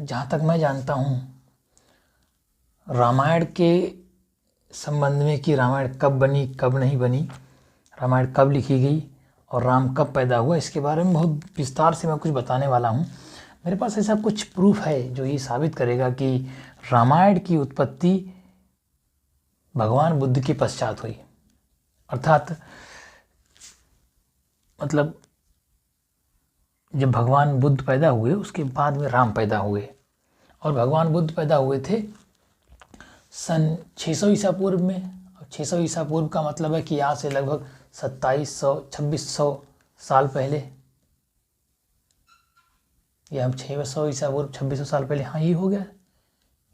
जहाँ तक मैं जानता हूँ रामायण के संबंध में कि रामायण कब बनी कब नहीं बनी, रामायण कब लिखी गई और राम कब पैदा हुआ, इसके बारे में बहुत विस्तार से मैं कुछ बताने वाला हूँ। मेरे पास ऐसा कुछ प्रूफ है जो ये साबित करेगा कि रामायण की उत्पत्ति भगवान बुद्ध के पश्चात हुई। अर्थात मतलब जब भगवान बुद्ध पैदा हुए उसके बाद में राम पैदा हुए, और भगवान बुद्ध पैदा हुए थे सन 600 ईसा पूर्व में। 600 ईसा पूर्व का मतलब है कि यहाँ से लगभग 2700-2600 साल पहले, या हम 600 ईसा पूर्व 2600 साल पहले, हाँ ये हो गया,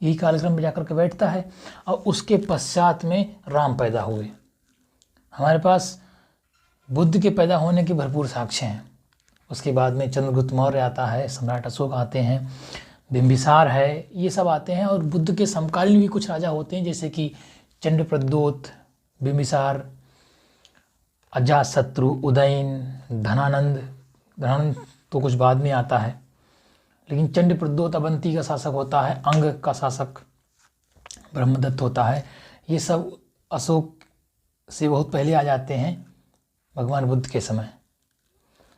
यही कालक्रम में जाकर के बैठता है। और उसके पश्चात में राम पैदा हुए। हमारे पास बुद्ध के पैदा होने के भरपूर साक्ष्य हैं। उसके बाद में चंद्रगुप्त मौर्य आता है, सम्राट अशोक आते हैं, बिंबिसार है, ये सब आते हैं। और बुद्ध के समकालीन भी कुछ राजा होते हैं जैसे कि चंद्रप्रद्योत, बिंबिसार, अजातशत्रु, उदयन, धनानंद तो कुछ बाद में आता है, लेकिन चंद्रप्रद्योत अवंती का शासक होता है, अंग का शासक ब्रह्मदत्त होता है। ये सब अशोक से बहुत पहले आ जाते हैं भगवान बुद्ध के समय।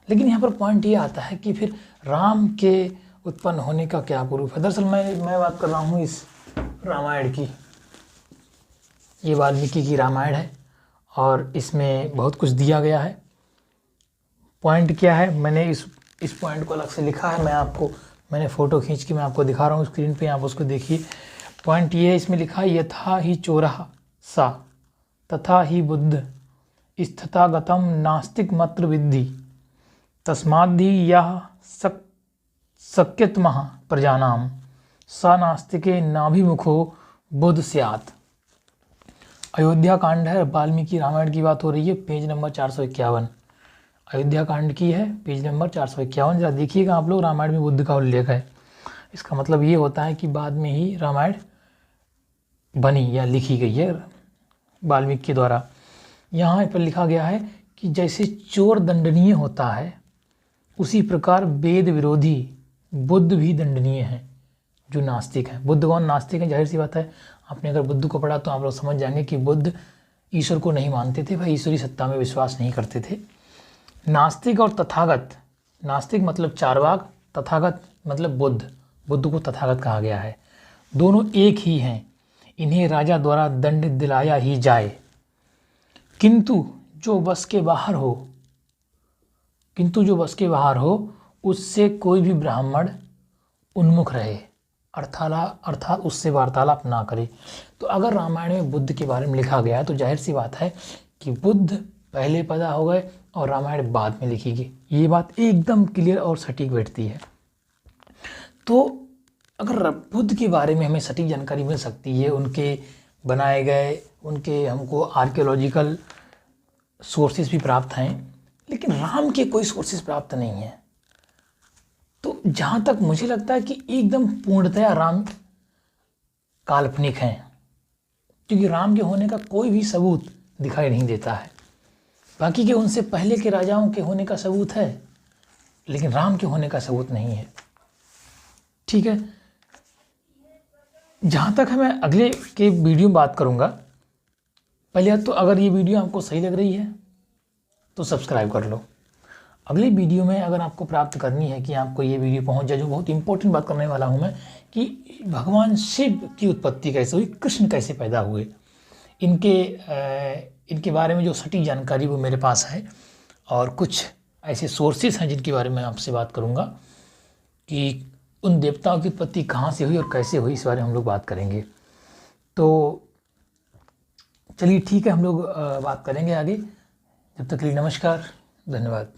लेकिन यहाँ पर पॉइंट ये आता है कि फिर राम के उत्पन्न होने का क्या प्रूफ है। दरअसल मैं बात कर रहा हूँ इस रामायण की। ये वाल्मीकि की रामायण है और इसमें बहुत कुछ दिया गया है। पॉइंट क्या है, मैंने इस पॉइंट को अलग से लिखा है, मैंने फ़ोटो खींच के मैं आपको दिखा रहा हूँ स्क्रीन पे, आप उसको देखिए। पॉइंट ये है, इसमें लिखा है यथा ही चोरः सा तथा ही बुद्ध स्थतागतम नास्तिक मात्र विद्धि तस्माद्धि यह शक्यतमः प्रजानाम स नास्तिके नाभिमुखो बुद्ध स्यात्। अयोध्या कांड है, वाल्मीकि रामायण की बात हो रही है, पेज नंबर 451 अयोध्या कांड की है, पेज नंबर 451। जरा देखिएगा आप लोग, रामायण में बुद्ध का उल्लेख है। इसका मतलब ये होता है कि बाद में ही रामायण बनी या लिखी गई है वाल्मीकि के द्वारा। यहाँ पर लिखा गया है कि जैसे चोर दंडनीय होता है उसी प्रकार वेद विरोधी बुद्ध भी दंडनीय है जो नास्तिक है। बुद्ध कौन? नास्तिक है, जाहिर सी बात है। आपने अगर बुद्ध को पढ़ा तो आप लोग समझ जाएंगे कि बुद्ध ईश्वर को नहीं मानते थे, भाई ईश्वरी सत्ता में विश्वास नहीं करते थे। नास्तिक और तथागत, नास्तिक मतलब चारवाक, तथागत मतलब बुद्ध को तथागत कहा गया है। दोनों एक ही हैं, इन्हें राजा द्वारा दंड दिलाया ही जाए, किंतु जो बस के बाहर हो उससे कोई भी ब्राह्मण उन्मुख रहे, अर्थात उससे वार्तालाप ना करे। तो अगर रामायण में बुद्ध के बारे में लिखा गया है तो जाहिर सी बात है कि बुद्ध पहले पैदा हो गए और रामायण बाद में लिखी गई। ये बात एकदम क्लियर और सटीक बैठती है। तो अगर बुद्ध के बारे में हमें सटीक जानकारी मिल सकती है, उनके बनाए गए, उनके हमको आर्कियोलॉजिकल सोर्सेज भी प्राप्त हैं, लेकिन राम के कोई सोर्सेज प्राप्त नहीं हैं। तो जहाँ तक मुझे लगता है कि एकदम पूर्णतया राम काल्पनिक हैं, क्योंकि राम के होने का कोई भी सबूत दिखाई नहीं देता है। बाकी के उनसे पहले के राजाओं के होने का सबूत है, लेकिन राम के होने का सबूत नहीं है। ठीक है, जहाँ तक है मैं अगले के वीडियो में बात करूँगा। पहले तो अगर ये वीडियो आपको सही लग रही है तो सब्सक्राइब कर लो। अगले वीडियो में अगर आपको प्राप्त करनी है कि आपको ये वीडियो पहुंच जाए, जो बहुत इंपॉर्टेंट बात करने वाला हूं मैं, कि भगवान शिव की उत्पत्ति कैसे हुई, कृष्ण कैसे पैदा हुए, इनके बारे में जो सटीक जानकारी वो मेरे पास है। और कुछ ऐसे सोर्सेज हैं जिनके बारे में आपसे बात करूँगा कि उन देवताओं की उत्पत्ति कहाँ से हुई और कैसे हुई, इस बारे में हम लोग बात करेंगे। तो चलिए ठीक है, हम लोग बात करेंगे आगे। जब तक के लिए नमस्कार, धन्यवाद।